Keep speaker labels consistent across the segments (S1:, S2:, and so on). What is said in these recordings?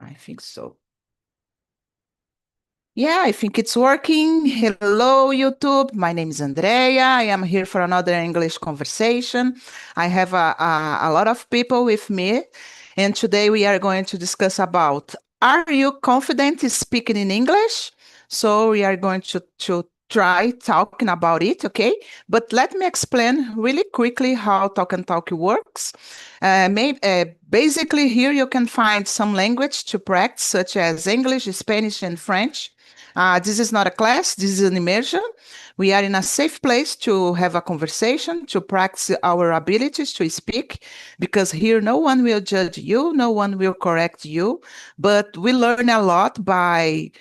S1: I think so. Yeah, I think it's working. Hello, YouTube. My name is Andrea. I am here for another English conversation. I have a lot of people with me, and today we are going to discuss about, are you confident speaking in English? So we are going to try talking about it, okay? But let me explain really quickly how Talk and Talk works. Basically, here you can find some language to practice, such as English, Spanish, and French. This is not a class, this is an immersion. We are in a safe place to have a conversation, to practice our abilities to speak, because here no one will judge you, no one will correct you, but we learn a lot by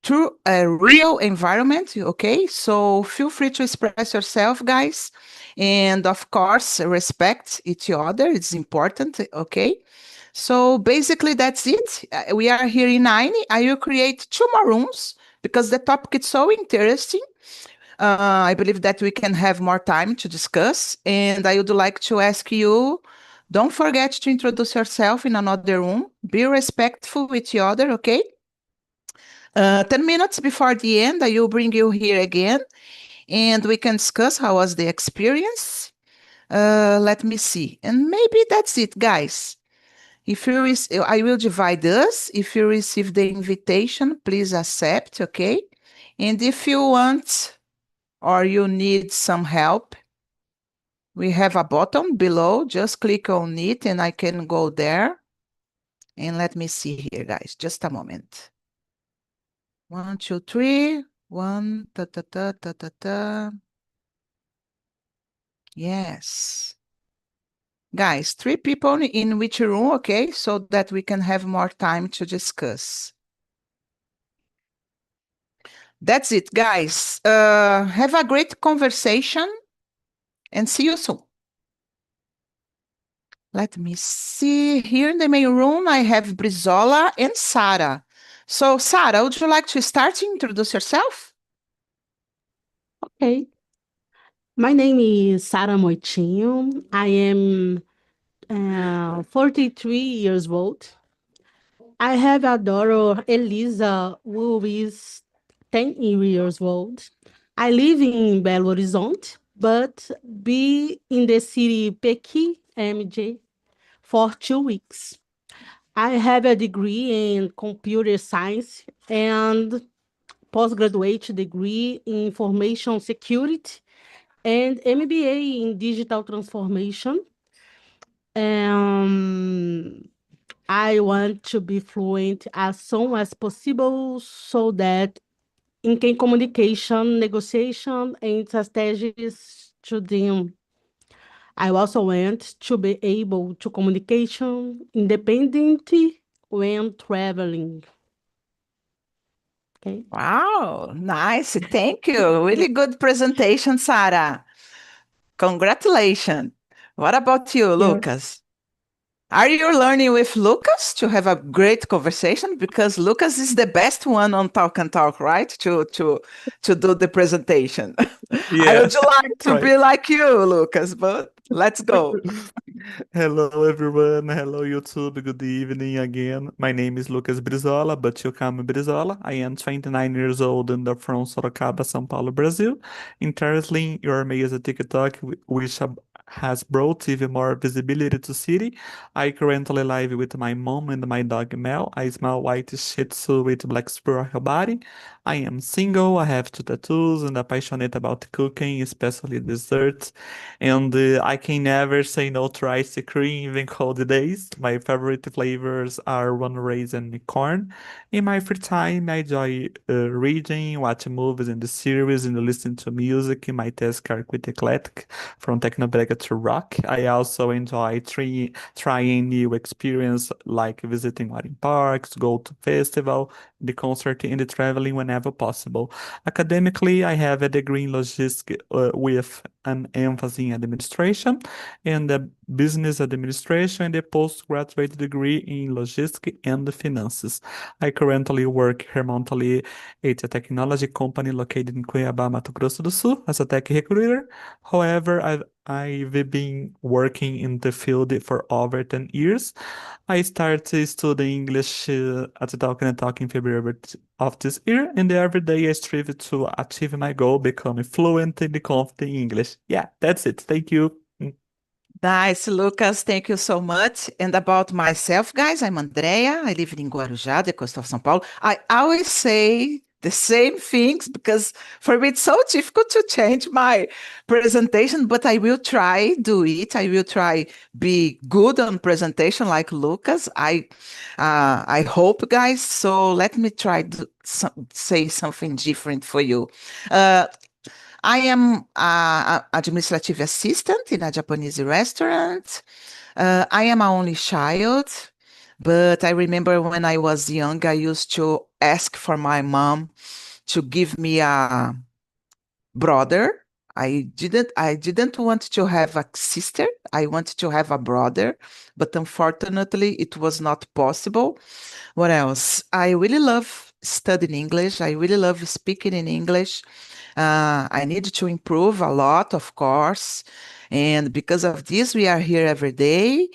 S1: through a real environment, okay? So feel free to express yourself, guys. And of course, respect each other. It's important, okay? So basically, that's it. We are here in 9. I will create 2 more rooms because the topic is so interesting. I believe that we can have more time to discuss. And I would like to ask you, don't forget to introduce yourself in another room. Be respectful with each other, okay? 10 minutes before the end, I will bring you here again and we can discuss how was the experience. Let me see. And maybe that's it, guys. If you I will divide us. If you receive the invitation, please accept, okay? And if you want or you need some help, we have a button below. Just click on it and I can go there. And let me see here, guys. Just a moment. 1, 2, 3. 1, ta ta ta ta ta ta. Yes. Guys, 3 people in which room, okay? So that we can have more time to discuss. That's it, guys. Have a great conversation and see you soon. Let me see. Here in the main room, I have Brizola and Sara. So, Sara, would you like to start to introduce yourself?
S2: Okay. My name is Sara Moitinho. I am 43 years old. I have a daughter, Elisa, who is 10 years old. I live in Belo Horizonte, but be in the city Pequi, MJ, for 2 weeks. I have a degree in computer science and postgraduate degree in information security and MBA in digital transformation. Um, I want to be fluent as soon as possible so that in can communication, negotiation, and strategies to them. I also want to be able to communication independently when traveling. Okay.
S1: Wow, nice. Thank you. Really good presentation, Sara. Congratulations. What about you,
S2: Yeah.
S1: Lucas? Are you learning with Lucas to have a great conversation? Because Lucas is the best one on Talk and Talk, right? To do the presentation. I
S3: Yeah,
S1: would like to
S3: right.
S1: be like you, Lucas, but let's go.
S3: Hello, everyone. Hello, YouTube. Good evening again. My name is Lucas Brizola, but you call me Brizola. I am 29 years old and I'm from Sorocaba, São Paulo, Brazil. Interestingly, your amazing TikTok, which has brought even more visibility to city. I currently live with my mom and my dog Mel, a small white Shih Tzu with black spur on her body. I am single. I have 2 tattoos and I'm passionate about cooking, especially desserts. And I can never say no to ice cream, even cold days. My favorite flavors are one raisin and corn. In my free time, I enjoy reading, watching movies and the series, and listening to music. My tastes are quite eclectic, from technobrega to rock. I also enjoy trying new experience like visiting water parks, go to festival, the concert, and the traveling whenever possible. Academically, I have a degree in logistics with an emphasis in administration and the business administration and a postgraduate degree in logistics and finances. I currently work remotely at a technology company located in Cuiabá, Mato Grosso do Sul as a tech recruiter. However, I've been working in the field for over 10 years. I started studying English at the TALKNTALK in February of this year, and every day I strive to achieve my goal, becoming fluent and confident in English. Yeah, that's it. Thank you.
S1: Nice, Lucas. Thank you so much. And about myself, guys, I'm Andrea. I live in Guarujá, the coast of São Paulo. I always say the same things because for me it's so difficult to change my presentation, but I will try do it. I will try be good on presentation like Lucas. I hope, guys. So let me try to say something different for you. Uh, I am an administrative assistant in a Japanese restaurant. I am an only child, but I remember when I was young, I used to ask for my mom to give me a brother. I didn't want to have a sister. I wanted to have a brother, but unfortunately it was not possible. What else? I really love studying English. I really love speaking in English. I need to improve a lot, of course. And because of this, we are here every day.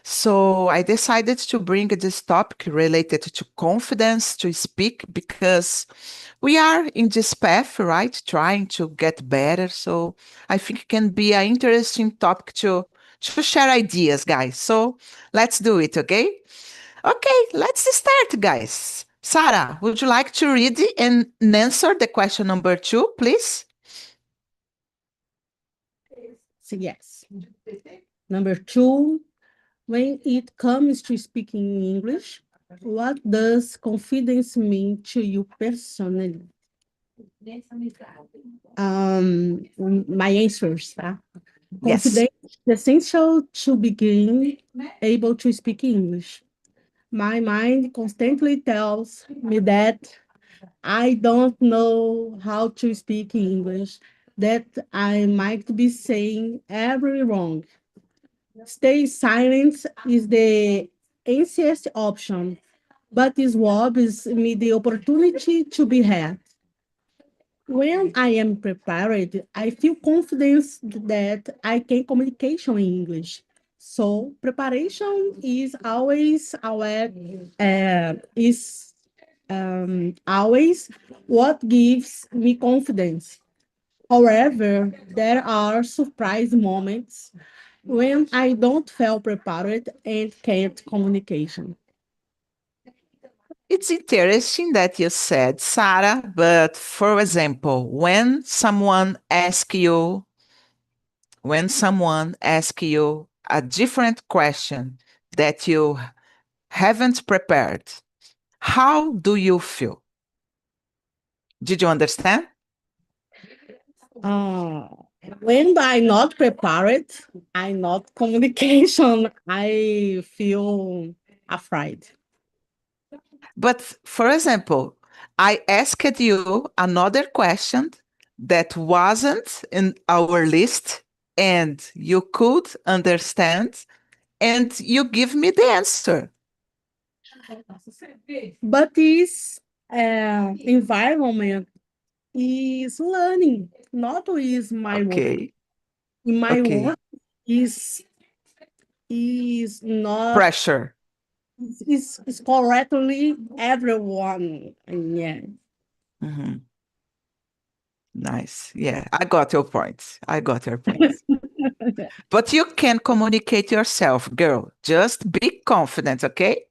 S1: So I decided to bring this topic related to confidence to speak because we are in this path, right? Trying to get better. So I think it can be an interesting topic to share ideas, guys. So let's do it, okay? Okay, let's start, guys. Sarah, would you like to read and answer the question number 2, please?
S2: So yes. Number 2, when it comes to speaking English, what does confidence mean to you personally? My answers, tá?
S1: Yes.
S2: Confidence is essential to begin able to speak English. My mind constantly tells me that I don't know how to speak English, that I might be saying every wrong. Stay silent is the easiest option, but it robs me the opportunity to be heard. When I am prepared, I feel confidence that I can communication in English. So preparation is always always what gives me confidence. However, there are surprise moments when I don't feel prepared and can't communication.
S1: It's interesting that you said, Sarah, but for example, when someone asks you a different question that you haven't prepared, how do you feel? Did you understand?
S2: Uh, when I'm not prepared, I'm not communication, I feel afraid.
S1: But for example, I asked you another question that wasn't in our list, and you could understand, and you give me the answer.
S2: But this environment is learning, not is my work.
S1: Okay,
S2: In my
S1: okay.
S2: work is not
S1: Pressure.
S2: is correctly everyone. Yeah.
S1: Mhm. Nice. Yeah, I got your point. I got your point. But you can communicate yourself, girl. Just be confident, okay?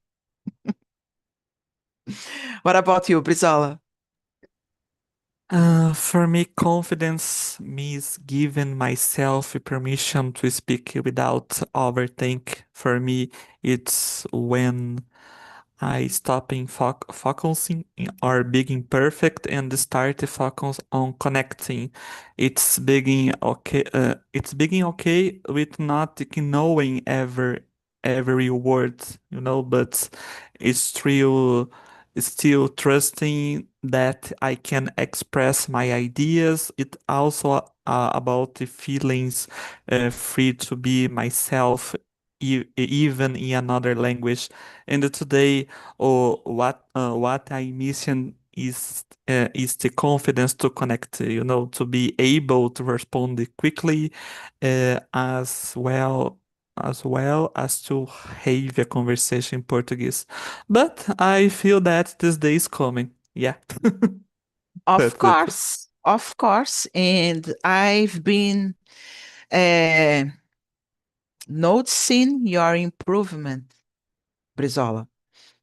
S1: What about you, Brizola?
S3: For me, confidence means giving myself permission to speak without overthink. For me, it's when I stop in focusing or being perfect and start to focus on connecting. It's being okay with not knowing every word, but it's still trusting that I can express my ideas. It also about the feelings free to be myself even in another language. And today, what I missing is the confidence to connect, to be able to respond quickly, as well as to have a conversation in Portuguese. But I feel that this day is coming. Yeah.
S1: Of
S3: That's it.
S1: course, of course. And I've been uh, noticing your improvement, Brizola.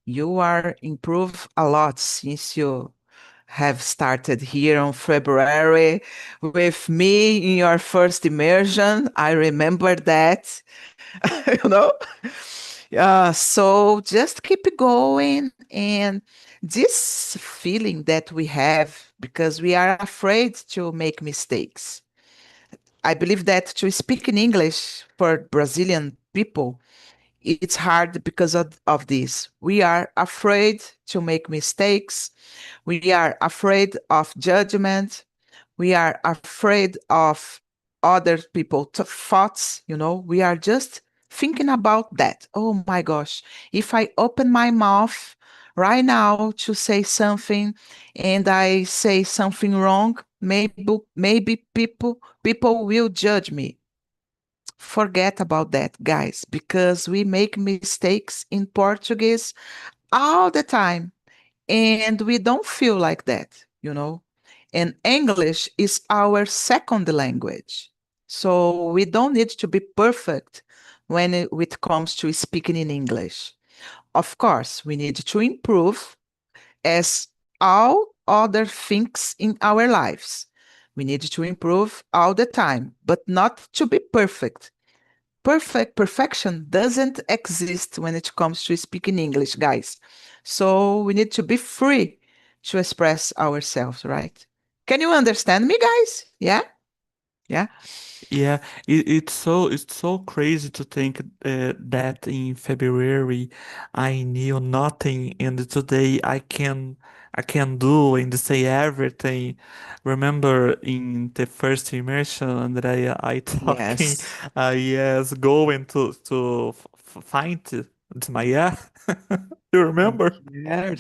S1: You are improved a lot since you have started here on February with me in your first immersion. I remember that, you know. So just keep going. And this feeling that we have because we are afraid to make mistakes. I believe that to speak in English for Brazilian people, it's hard because of this. We are afraid to make mistakes. We are afraid of judgment. We are afraid of other people's thoughts. We are just thinking about that. Oh my gosh, if I open my mouth right now to say something and I say something wrong, maybe people will judge me. Forget about that, guys, because we make mistakes in Portuguese all the time and we don't feel like that. And English is our second language. So we don't need to be perfect when it comes to speaking in English. Of course, we need to improve as all other things in our lives. We need to improve all the time, but not to be perfect. Perfection doesn't exist when it comes to speaking English, guys. So we need to be free to express ourselves, right? Can you understand me, guys? Yeah? Yeah.
S3: Yeah, it's so crazy to think that in February I knew nothing, and today I can do and say everything. Remember in the first immersion, Andrea, I talking,
S1: Yes.
S3: yes, going to find my yeah. You remember?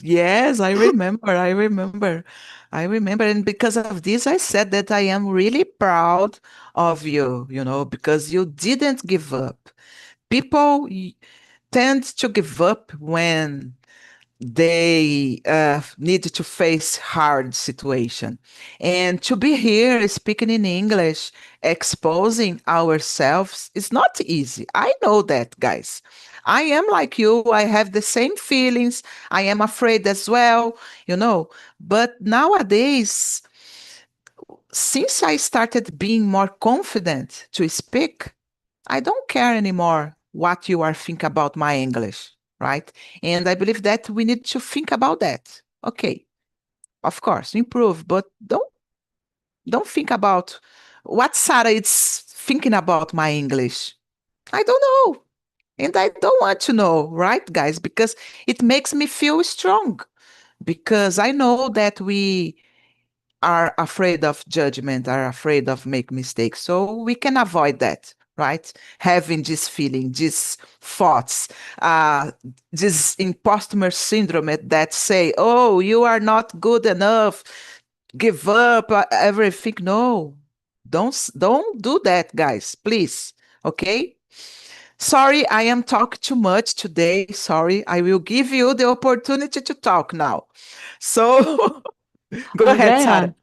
S1: Yes, I remember. I remember. I remember. And because of this, I said that I am really proud of you, because you didn't give up. People tend to give up when they need to face hard situation, and to be here speaking in English, exposing ourselves is not easy. I know that, guys. I am like you. I have the same feelings. I am afraid as well, but nowadays, since I started being more confident to speak, I don't care anymore what you are thinking about my English, right? And I believe that we need to think about that. Okay, of course, improve, but don't think about what Sarah is thinking about my English. I don't know. And I don't want to know, right, guys? Because it makes me feel strong. Because I know that we are afraid of judgment, are afraid of make mistakes. So we can avoid that, right? Having this feeling, these thoughts, this imposter syndrome that say, "Oh, you are not good enough. Give up, everything." No, don't do that, guys. Please, okay? Sorry, I am talking too much today. Sorry, I will give you the opportunity to talk now. So go ahead, Sarah.
S2: Andrea,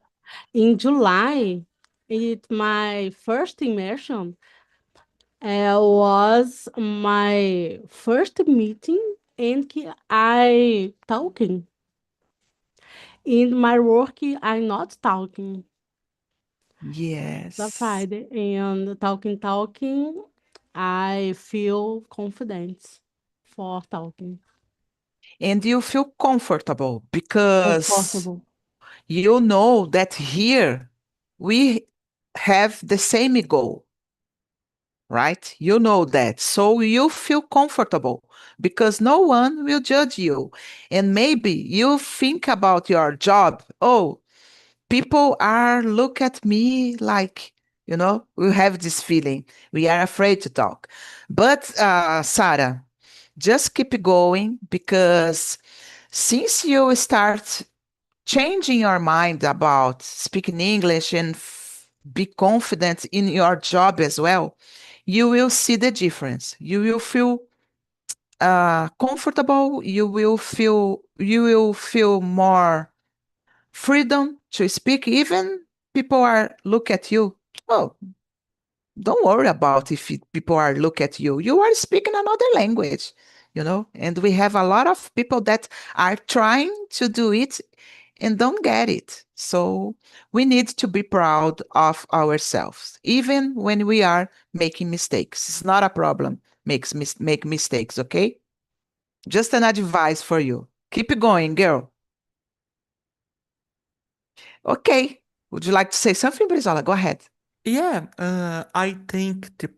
S2: in July, my first immersion was my first meeting and I talking. In my work, I'm not talking. The
S1: Yes.
S2: Friday and talking, I feel confident for talking.
S1: And you feel comfortable because
S2: Comfortable.
S1: you know that here we have the same goal, right? You know that. So you feel comfortable because no one will judge you. And maybe you think about your job. Oh, people are look at me like, we have this feeling. We are afraid to talk. But Sarah, just keep going because since you start changing your mind about speaking English and be confident in your job as well, you will see the difference. You will feel comfortable. You will feel more freedom to speak. Even people are look at you. Oh, don't worry about if people are look at you. You are speaking another language, and we have a lot of people that are trying to do it and don't get it. So we need to be proud of ourselves, even when we are making mistakes. It's not a problem. Make mistakes, okay? Just an advice for you. Keep going, girl. Okay. Would you like to say something, Brizola? Go ahead.
S3: Yeah, I think the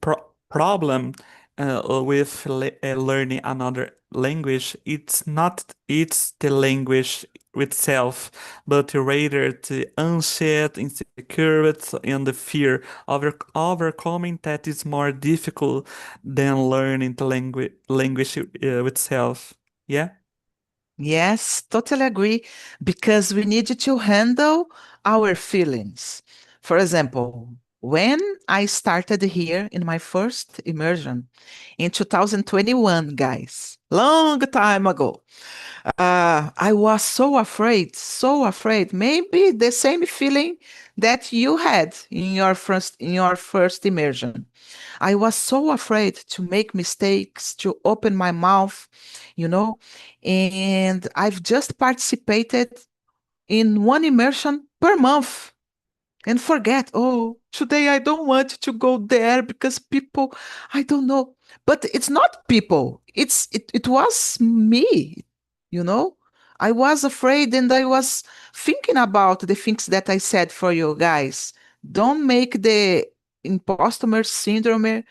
S3: problem with learning another language, it's the language itself, but rather the anxiety, insecurity, and the fear of overcoming that is more difficult than learning the language itself. Yeah.
S1: Yes, totally agree. Because we need to handle our feelings. For example, when I started here in my first immersion in 2021, guys, long time ago, I was so afraid, so afraid. Maybe the same feeling that you had in your first immersion. I was so afraid to make mistakes, to open my mouth, you know, and I've just participated in one immersion per month and forget, oh, today I don't want to go there because people, I don't know. But it's not people, it was me, you know. I was afraid and I was thinking about the things that I said for you guys. Don't make the imposter syndrome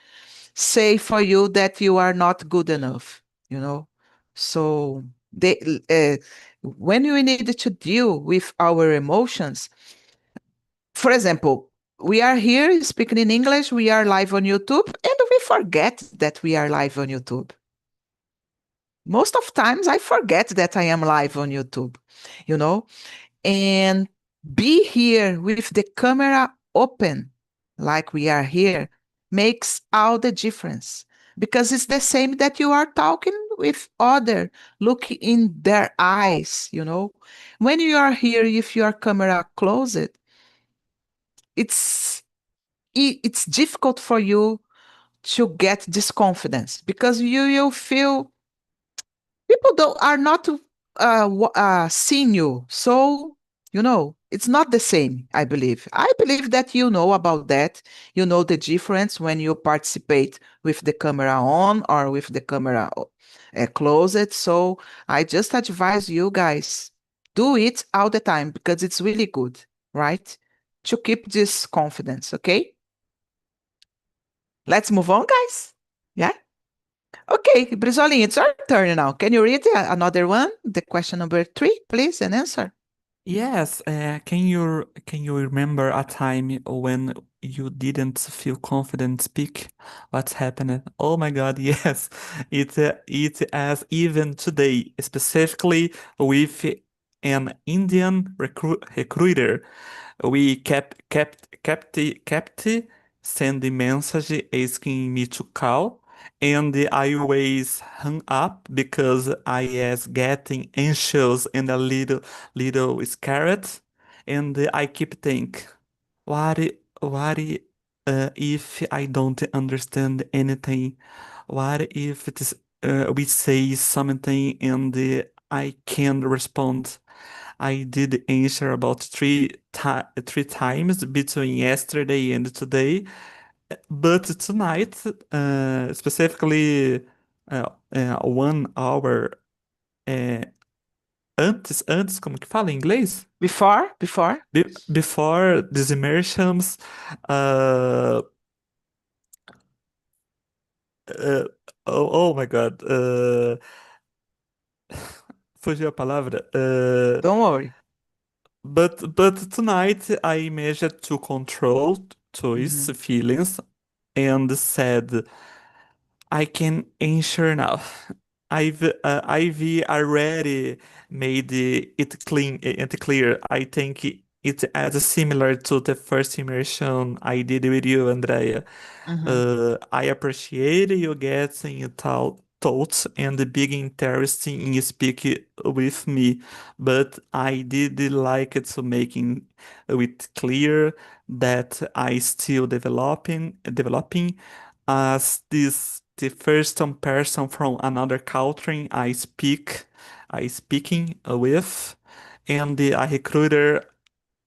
S1: say for you that you are not good enough, you know. So when we need to deal with our emotions, for example, we are here speaking in English, we are live on YouTube, and we forget that we are live on YouTube. Most of times I forget that I am live on YouTube, you know, and be here with the camera open like we are here makes all the difference, because it's the same that you are talking with other, look in their eyes, when you are here with your camera closed, it's it's difficult for you to get this confidence, because you will feel people don't are not seeing you. So it's not the same. I believe that you know about that. You know the difference when you participate with the camera on or with the camera closed. So I just advise you guys, do it all the time, because it's really good, right, to keep this confidence. Okay, let's move on, guys. Yeah. Okay, Brizolinha, it's our turn now. Can you read another one? The question number 3, please, and answer.
S3: Yes, can you remember a time when you didn't feel confident speak? What's happened? Oh my God, yes. It as even today, specifically with an Indian recruiter. We kept sending message asking me to call, and I always hung up because I was getting anxious and a little scared, and I keep think, what if I don't understand anything? What if we say something and I can't respond? I did answer about three times between yesterday and today, but tonight, specifically 1 hour uh, antes, como que fala em inglês?
S1: Before.
S3: Before these immersions, uh, uh, oh my God, fugiu a palavra.
S1: Don't worry.
S3: But tonight I managed to control those
S1: Mhm.
S3: feelings and said, I can ensure now. I've already made it clean and clear. I think it as similar to the first immersion I did with you, Andrea.
S1: Mhm.
S3: I appreciate you getting thoughts and the big interest in speak with me, but I did like it to making it clear that I still developing as this the first person from another culture I speaking with, and a recruiter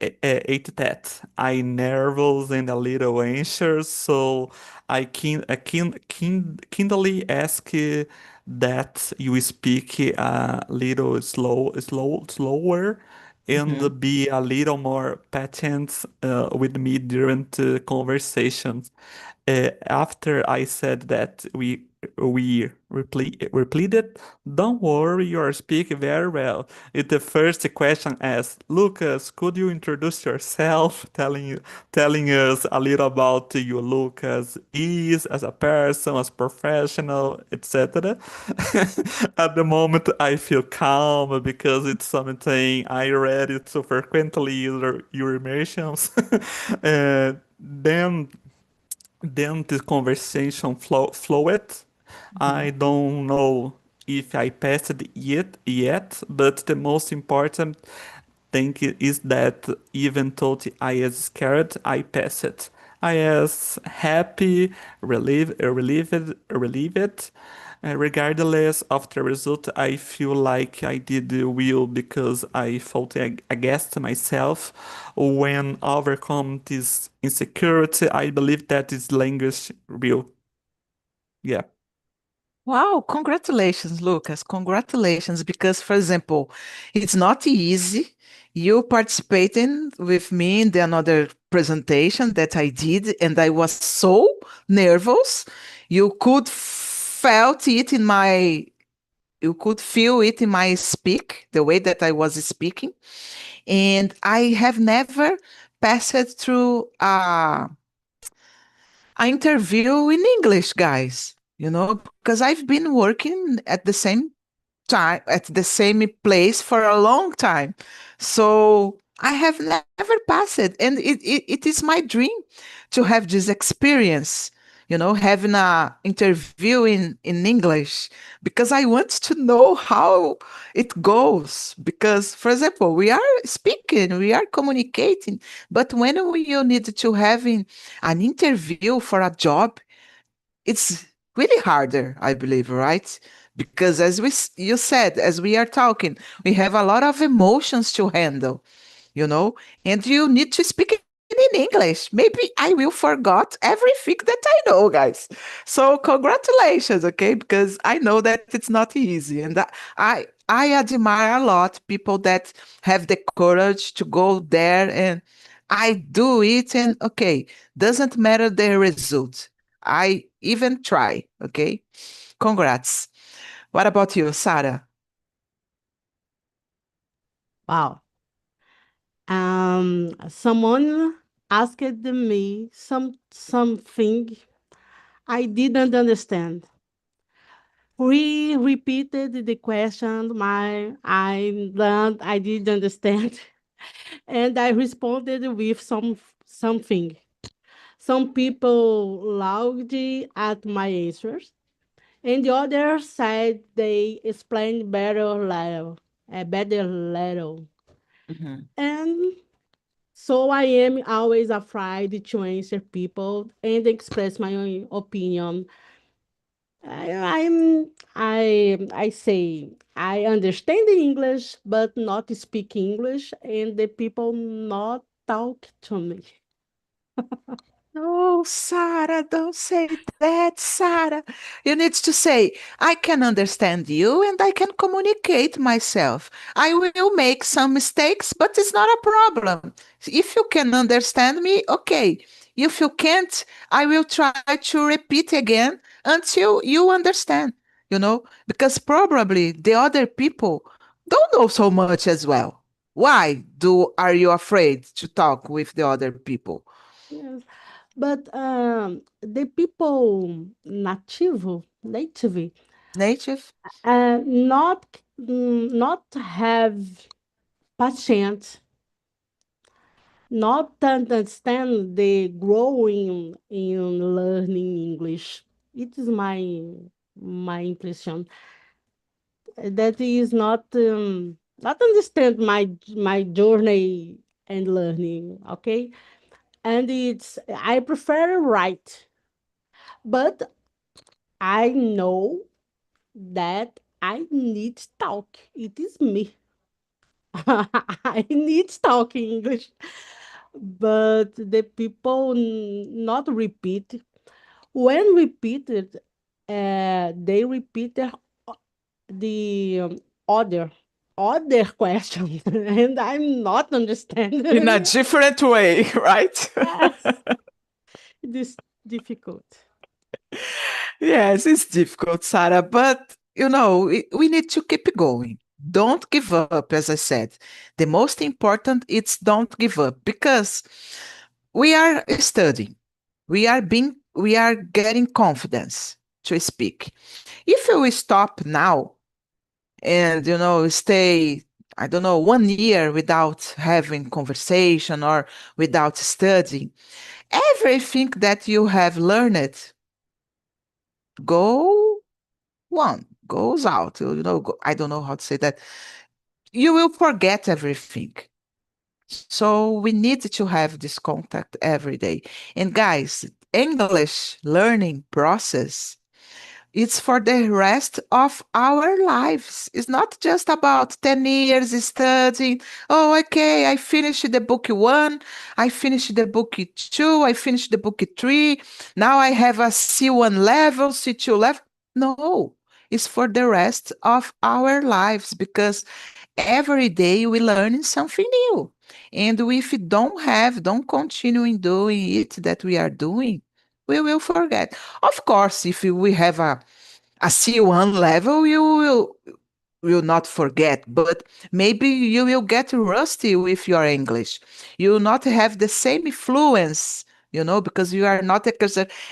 S3: ate that. I nervous and a little anxious, so I kindly ask that you speak a little slower,
S1: Mhm.
S3: and be a little more patient with me during the conversations. After I said that we repleted, don't worry, you're speaking very well. It the first question asked, Lucas, could you introduce yourself, telling us a little about you, Lucas is as a person, as professional, etc. At the moment, I feel calm because it's something I read it so frequently your immersions. Then the conversation flowed.
S1: Mhm.
S3: I don't know if I passed it yet, but the most important thing is that even though I was scared, I passed it. I was happy, relieved. Regardless of the result, I feel like I did well because I felt against myself. When overcome this insecurity, I believe that is language real. Yeah.
S1: Wow, congratulations, Lucas. Congratulations. Because, for example, it's not easy. You participating with me in the another presentation that I did, and I was so nervous. You could felt it in my you could feel it in my speak, the way that I was speaking. And I have never passed through an interview in English, guys, because I've been working at the same time, at the same place for a long time. So I have never passed it. And it is my dream to have this experience, having a interview in English, because I want to know how it goes. Because, for example, we are speaking, we are communicating, but when you need to having an interview for a job, it's really harder, I believe, right? Because you said, as we are talking, we have a lot of emotions to handle, you know, and you need to speak it in English. Maybe I will forgot everything that I know, guys. So congratulations, okay? Because I know that it's not easy, and I admire a lot people that have the courage to go there, and I do it, and okay, doesn't matter the result. I even try, okay? Congrats. What about you, Sarah?
S2: Wow. Someone asked me something I didn't understand. We repeated the question. I learned I didn't understand, and I responded with something. Some people laughed at my answers, and the others said they explained better later.
S1: Mhm.
S2: And so I am always afraid to answer people and express my own opinion. I say I understand the English, but not speak English, and the people not talk to me.
S1: No, Sarah, don't say that, Sarah. You need to say, I can understand you and I can communicate myself. I will make some mistakes, but it's not a problem. If you can understand me, okay. If you can't, I will try to repeat again until you understand, because probably the other people don't know so much as well. Why are you afraid to talk with the other people?
S2: Yes. But the people native,
S1: Native?
S2: Not have patience, not understand the growing in learning English. It is my impression. That is not understand my journey and learning. Okay, and it's I prefer write, but I know that I need talk. It is me. I need talk English, but the people not repeat. When repeated, they repeat the other questions, and I'm not
S1: In a
S2: understanding.
S1: different way, right?
S2: Yes, it is difficult.
S1: Yes, it's difficult, Sarah, but we need to keep going. Don't give up, as I said. The most important is don't give up because we are studying. We are getting confidence to speak. If we stop now and stay, I don't know, 1 year without having conversation or without studying, everything that you have learned go one goes out. I don't know how to say that. You will forget everything. So we need to have this contact every day. And guys, English learning process, it's for the rest of our lives. It's not just about 10 years studying. Oh, okay, I finished the book one, I finished the book two, I finished the book three. Now I have a C1 level, C2 level. No, it's for the rest of our lives because every day we learn something new. And if we don't continue in doing it that we are doing, we will forget. Of course, if we have a C1 level, you will not forget, but maybe you will get rusty with your English. You will not have the same fluence, because you are not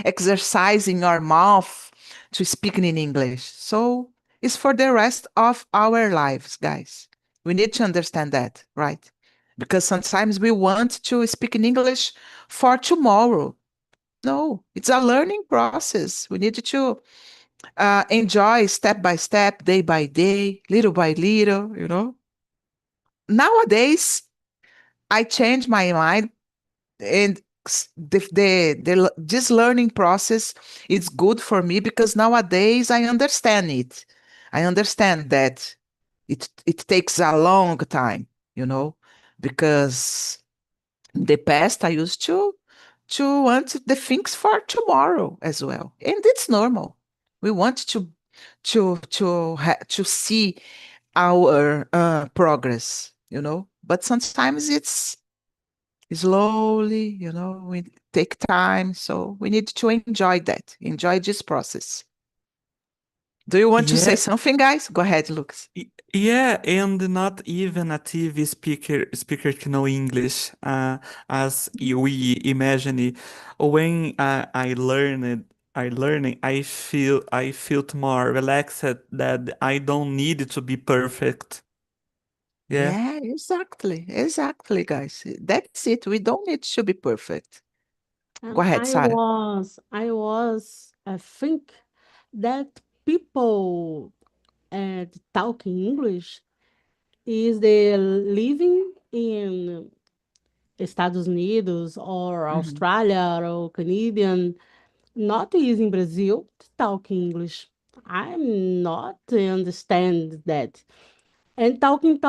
S1: exercising your mouth to speaking in English. So it's for the rest of our lives, guys. We need to understand that, right? Because sometimes we want to speak in English for tomorrow. No, it's a learning process. We need to enjoy step by step, day by day, little by little. Nowadays, I change my mind and this learning process is good for me because nowadays I understand it. I understand that it takes a long time, you know, because in the past I used to want the things for tomorrow as well, and it's normal. We want to see our progress, but sometimes it's slowly, we take time, so we need to enjoy this process. Do you want to say
S3: Yeah,
S1: something, guys? Go ahead, Lucas.
S3: yeah, and not even a TV speaker can know English, as we imagine it. When I felt more relaxed that I don't need it to be perfect. Yeah.
S1: Yeah, exactly, guys. That's it. We don't need to be perfect. Go
S2: And
S1: ahead, Sarah.
S2: I think that people talking English is the living in Estados Unidos or
S1: Mhm.
S2: Australia or Canadian, not using Brazil to talk English. I'm not understand that. And talking,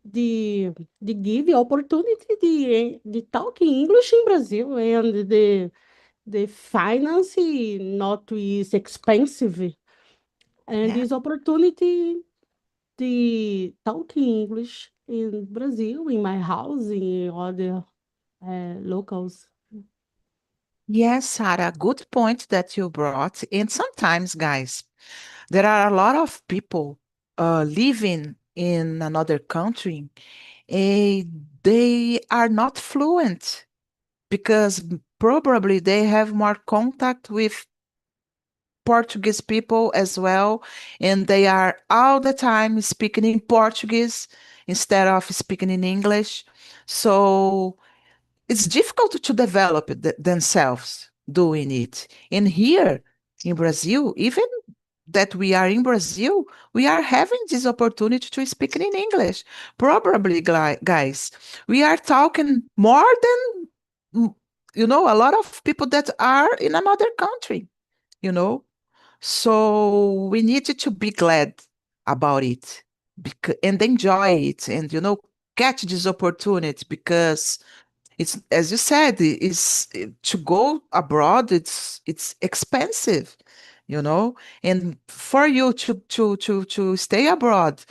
S2: the give opportunity the talking English in Brazil and the finance not is expensive and
S1: Yeah.
S2: this opportunity the talking English in Brazil in my house in other locals.
S1: Yes, Sarah, good point that you brought. And sometimes, guys, there are a lot of people living in another country. eh, they are not fluent because probably they have more contact with Portuguese people as well, and they are all the time speaking in Portuguese instead of speaking in English. So it's difficult to develop themselves doing it. And here in Brazil, even that we are in Brazil, we are having this opportunity to speak in English. Probably, guys, we are talking more than, a lot of people that are in another country, you know. So we need to be glad about it and enjoy it and, catch this opportunity because it's, as you said, to go abroad, it's expensive, and for you to stay abroad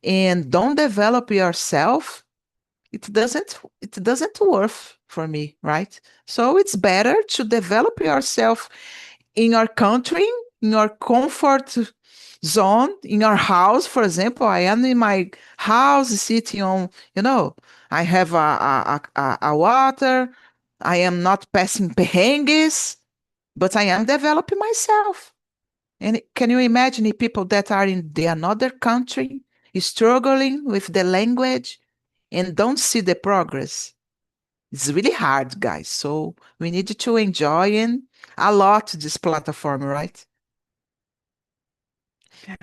S1: and don't develop yourself, it doesn't worth for me, right? So it's better to develop yourself in your country, in your comfort zone, in your house. For example, I am in my house sitting on, I have a water. I am not passing perrengues, but I am developing myself. And can you imagine the people that are in the another country struggling with the language and don't see the progress? It's really hard, guys. So we need to enjoy and a lot this platform, right?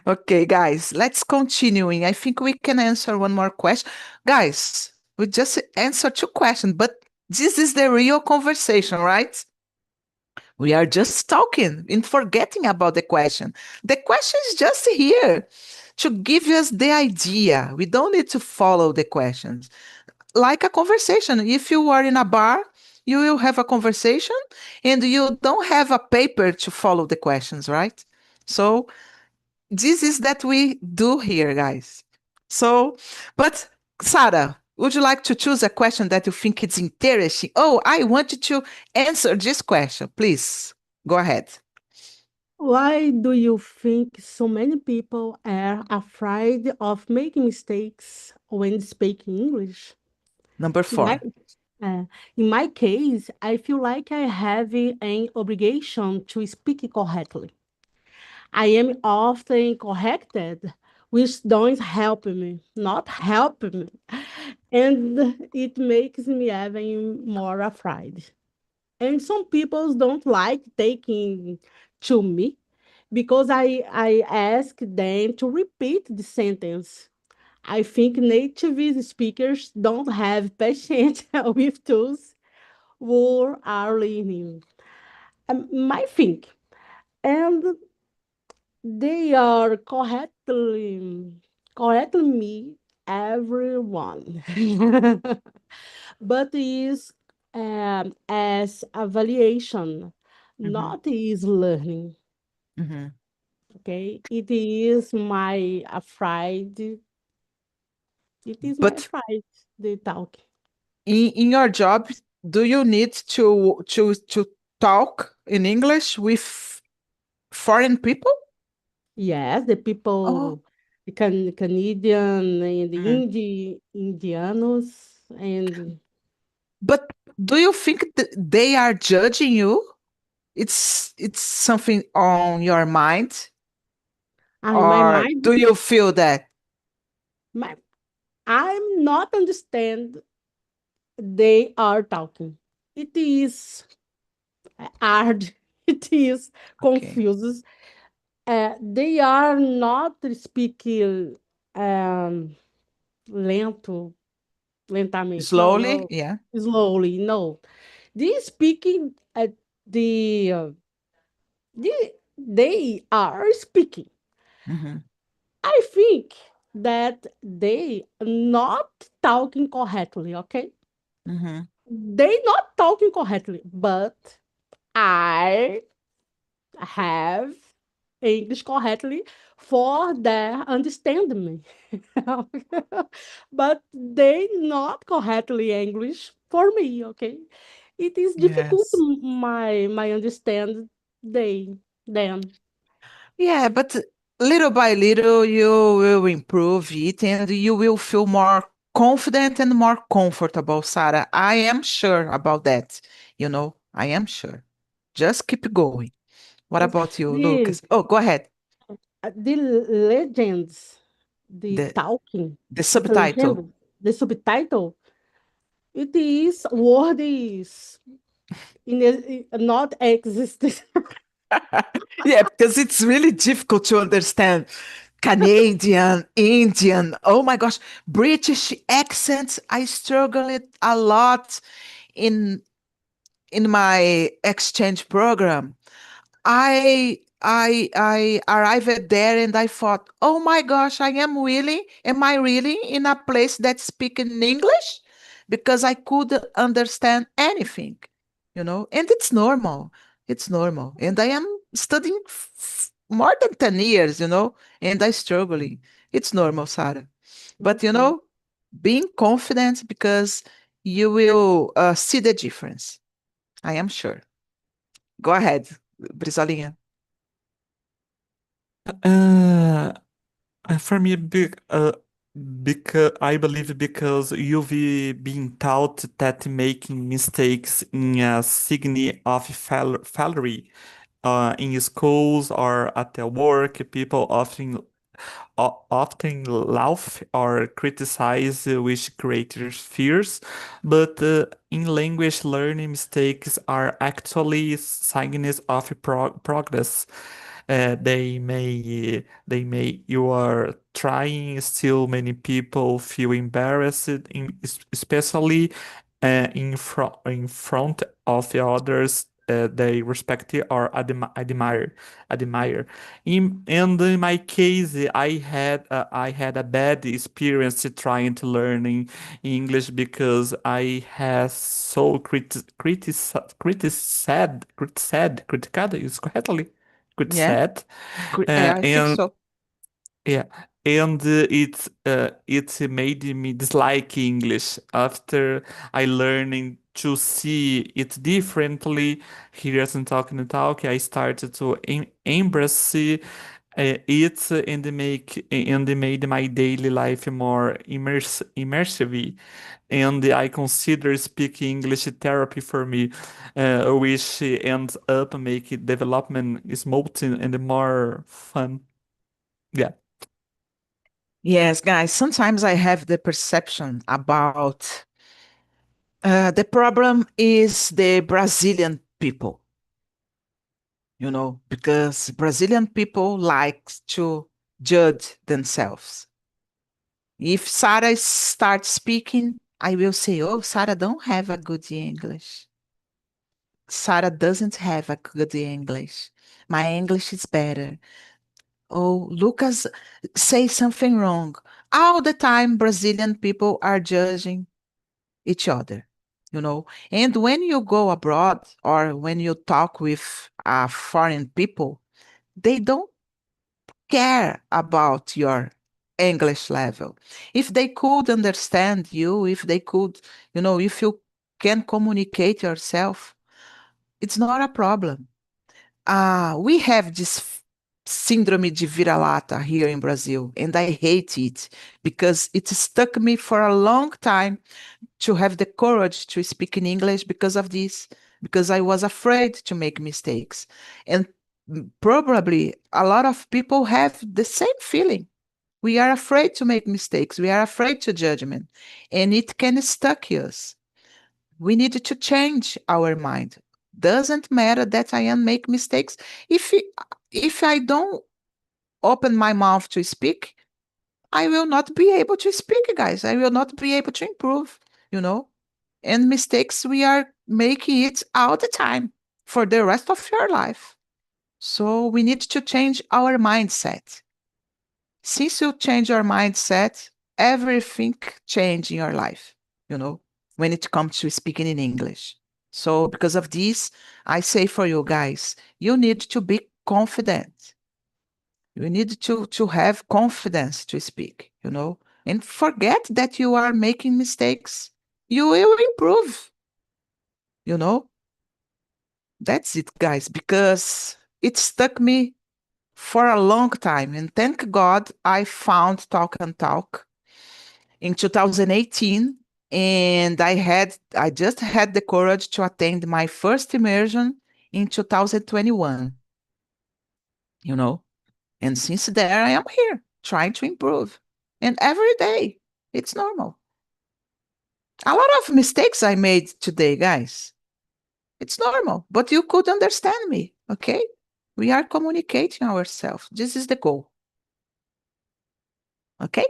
S1: Okay, guys, let's continuing. I think we can answer one more question. Guys, we just answered two questions, but this is the real conversation, right? We are just talking and forgetting about the question. The question is just here to give us the idea. We don't need to follow the questions. Like a conversation. If you are in a bar, you will have a conversation and you don't have a paper to follow the questions, right? So this is that we do here, guys. So, but Sarah, would you like to choose a question that you think is interesting? Oh, I wanted to answer this question. Please go ahead.
S2: Why do you think so many people are afraid of making mistakes when speaking English?
S1: Number
S2: In my,
S1: 4.
S2: uh, in my case, I feel like I have an obligation to speak correctly. I am often corrected, which don't help me, not help me. And it makes me even more afraid. And some people don't like taking to me because I ask them to repeat the sentence. I think native speakers don't have patience with tools who are learning. My think. And they are correctly me, everyone. But is as evaluation,
S1: Hmm.
S2: not is learning.
S1: Hmm.
S2: Okay, it is my afraid. It is my
S1: But
S2: afraid. The talk.
S1: in your job, do you need to talk in English with foreign people?
S2: Yes, the
S1: Oh,
S2: people, the Canadian and the
S1: mhm.
S2: Indianos and
S1: But do you think they are judging you? It's something on your mind,
S2: in my
S1: or
S2: mind,
S1: do you feel that?
S2: my I'm not understand they are talking. It is hard. It is
S1: Okay,
S2: confused. They are not speaking um, lento, lentamente. No,
S1: slowly,
S2: no,
S1: yeah.
S2: slowly. No, they speaking the, uh, they are speaking.
S1: Hmm.
S2: I think that they not talking correctly. Okay,
S1: Hmm.
S2: they not talking correctly, but I have English correctly for their understanding me. But they not correctly English for me, okay? It is difficult
S1: Yes.
S2: my understand they them.
S1: Yeah, but little by little, you will improve it and you will feel more confident and more comfortable, Sarah. I am sure about that. I am sure. Just keep going. What about you,
S2: The
S1: Lucas? Oh, go ahead.
S2: the legends, the
S1: The
S2: talking,
S1: the
S2: the
S1: subtitle.
S2: legend, the subtitle, it is word is not existent.
S1: Yeah, because it's really difficult to understand. Canadian, Indian, oh my gosh, British accents. I struggled a lot in my exchange program. I arrived there and I thought, oh my gosh, am I really in a place that speaking English? Because I couldn't understand anything, and it's normal. It's normal. And I am studying more than 10 years, and I struggling. It's normal, Sarah. But
S2: Okay.
S1: being confident because you will see the difference. I am sure. Go ahead, Brizolinha.
S3: Uh, for me, because I believe because you've been taught that making mistakes in a sign of failure in schools or at the work, people often laugh or criticize, which creates fears. But in language learning, mistakes are actually signs of progress. You are trying, still many people feel embarrassed, especially in front of the others they respect or admire. In my case, I had a bad experience trying to learning English because I had so criticado is correctly
S1: Yeah,
S3: criticized,
S1: I think
S3: and
S1: so.
S3: yeah, and it made me dislike English after I learning to see it differently. Here at Talk and Talk, I started to embrace it and made my daily life more immersive. And I consider speaking English therapy for me, which ends up making development smooth and more fun. Yeah.
S1: Yes, guys, sometimes I have the perception about the problem is the Brazilian people, because Brazilian people like to judge themselves. If Sarah starts speaking, I will say, oh, Sarah don't have a good English. Sarah doesn't have a good English. My English is better. Oh, Lucas say something wrong. All the time, Brazilian people are judging each other, And when you go abroad or when you talk with foreign people, they don't care about your English level. If they could understand you, if they could, if you can communicate yourself, it's not a problem. We have this síndrome de vira-lata here in Brazil, and I hate it because it stuck me for a long time to have the courage to speak in English because of this, because I was afraid to make mistakes. And probably a lot of people have the same feeling. We are afraid to make mistakes. We are afraid to judgment, and it can stuck us. We need to change our mind. Doesn't matter that I am make mistakes. If I don't open my mouth to speak, I will not be able to speak, guys. I will not be able to improve, you know. And mistakes we are making it all the time for the rest of your life. So we need to change our mindset. Since you change your mindset, everything change in your life, when it comes to speaking in English. So because of this, I say for you guys, you need to be confident. You need to have confidence to speak, and forget that you are making mistakes. You will improve, you know. That's it, guys, because it stuck me for a long time. And thank God I found Talk and Talk in 2018. And I just had the courage to attend my first immersion in 2021. you know. And since there, I am here trying to improve. And every day, it's normal. A lot of mistakes I made today, guys. It's normal, but you could understand me, okay? We are communicating ourselves. This is the goal. Okay?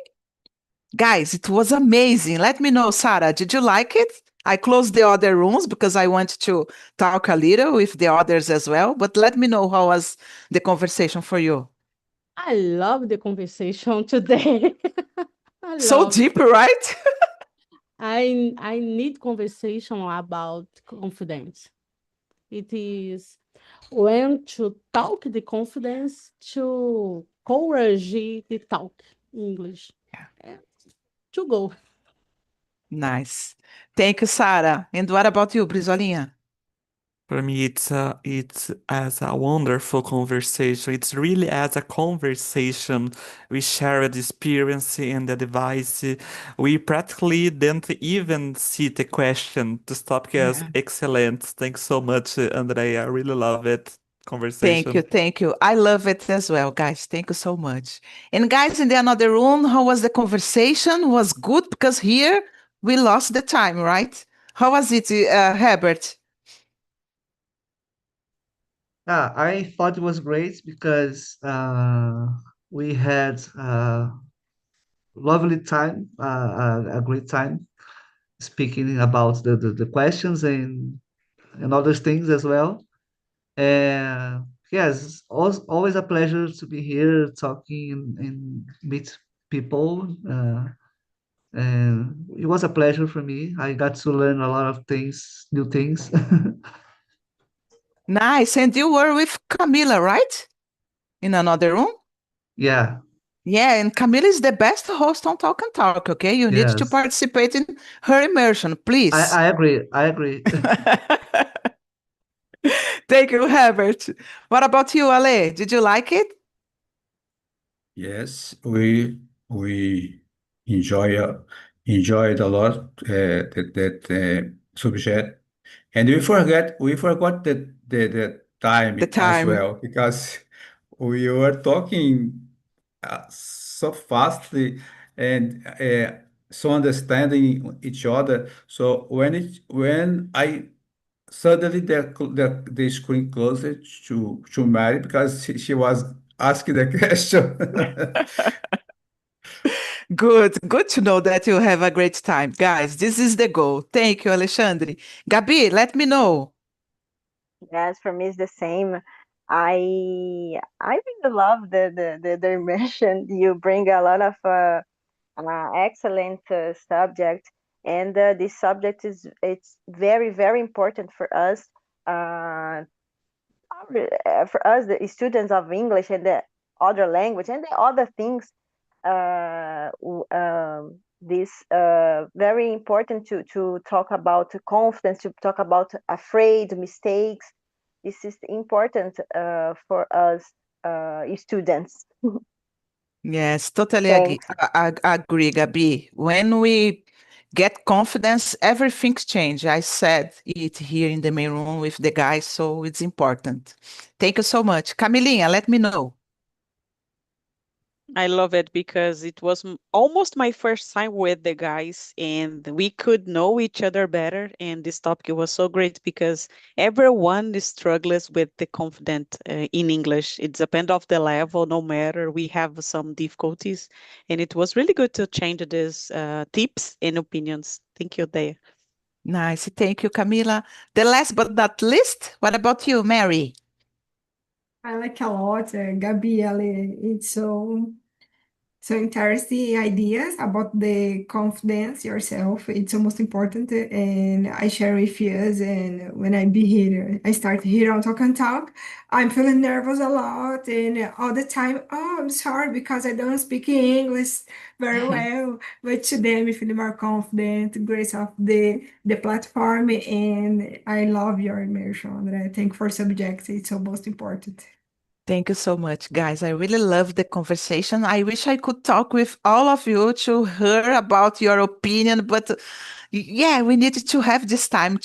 S1: Guys, it was amazing. Let me know, Sarah, did you like it? I closed the other rooms because I want to talk a little with the others as well, but let me know how was the conversation for you.
S2: I love the conversation today. I
S1: So
S2: love.
S1: deep, right?
S2: I need conversation about confidence. It is when to talk the confidence to courage the talk English.
S1: Yeah.
S2: And to go.
S1: Nice. Thank you, Sarah. And what about you, Brizolinha?
S3: For me, it's as a wonderful conversation. It's really as a conversation. We share the experience and the advice. We practically didn't even see the question. This topic is
S1: Yeah.
S3: excellent. Thanks so much, Andrea. I really love it.
S1: Thank you,
S3: Conversation.
S1: thank you. I love it as well, guys. Thank you so much. And guys, in the another room, how was the conversation? Was good because here we lost the time, right? How was it, Herbert?
S4: I thought it was great because we had lovely time, a great time speaking about the questions and other things as well. And yes, always a pleasure to be here talking and meet people. And it was a pleasure for me. I got to learn a lot of things, new things.
S1: Nice. And you were with Camila, right? In another room?
S4: Yeah,
S1: Yeah, and Camila is the best host on Talk and Talk, okay? You need to
S4: yes.
S1: participate in her immersion, please.
S4: I agree. I agree.
S1: Thank you, Herbert. What about you, Ale? Did you like it?
S5: Yes, we enjoy enjoyed a lot that subject, and we forgot the
S1: The
S5: time as
S1: time.
S5: well because we were talking so fastly and so understanding each other. So when I suddenly the screen closed to Mary because she was asking the question.
S1: Good to know that you have a great time. Guys, this is the goal. Thank you, Alexandre. Gabi, let me know.
S6: Yes, for me it's the same. I really love the immersion. You bring a lot of excellent subject, and this subject is it's very important uh, for us the students of English and the other language and the other things. This very important to talk about confidence, to talk about afraid mistakes. This is important for us students.
S1: Yes, totally
S6: Thanks.
S1: agree, Gabi. When we get confidence, everything's change. I said it here in the main room with the guys, so it's important. Thank you so much. Camilinha, let me know.
S7: I love it because it was almost my first time with the guys, and we could know each other better. And this topic was so great because everyone struggles with the confident in English. It depends of the level, no matter we have some difficulties, and it was really good to change these tips and opinions. Thank you, there.
S1: Nice. Thank you, Camila. The last but not least, what about you, Mary?
S8: I like a lot, Gabriele. It's so interesting ideas about the confidence yourself. It's the most important, and I share with you. And when I be here, I start here on Talk and Talk. I'm feeling nervous a lot, and all the time. Oh, I'm sorry because I don't speak English very well. But today I'm feeling more confident, grace of the platform, and I love your immersion. And I think for subjects, it's the most important.
S1: Thank you so much, guys. I really love the conversation. I wish I could talk with all of you to hear about your opinion, but yeah, we needed to have this time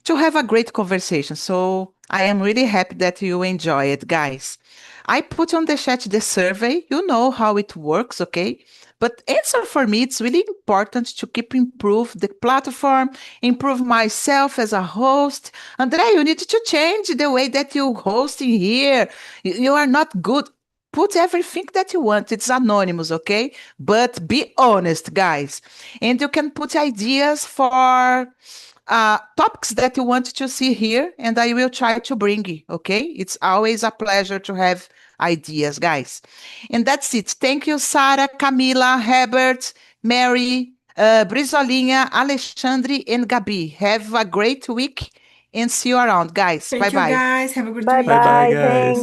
S1: to have a great conversation. So I am really happy that you enjoy it, guys. I put on the chat the survey. You know how it works, okay? But answer for me, it's really important to keep improve the platform, improve myself as a host. Andrea, you need to change the way that you hosting here. You are not good. Put everything that you want. It's anonymous, okay? But be honest, guys. And you can put ideas for topics that you want to see here, and I will try to bring it, okay? It's always a pleasure to have ideas, guys. And that's it. Thank you, Sarah, Camila, Herbert, Mary, Brizolinha, Alexandre, and Gabi. Have a great week and see you around, guys.
S8: Thank you,
S1: Bye-bye.
S8: guys. Have a good
S6: Bye
S8: week.
S3: Bye bye,
S6: bye.
S3: guys.
S6: Thanks.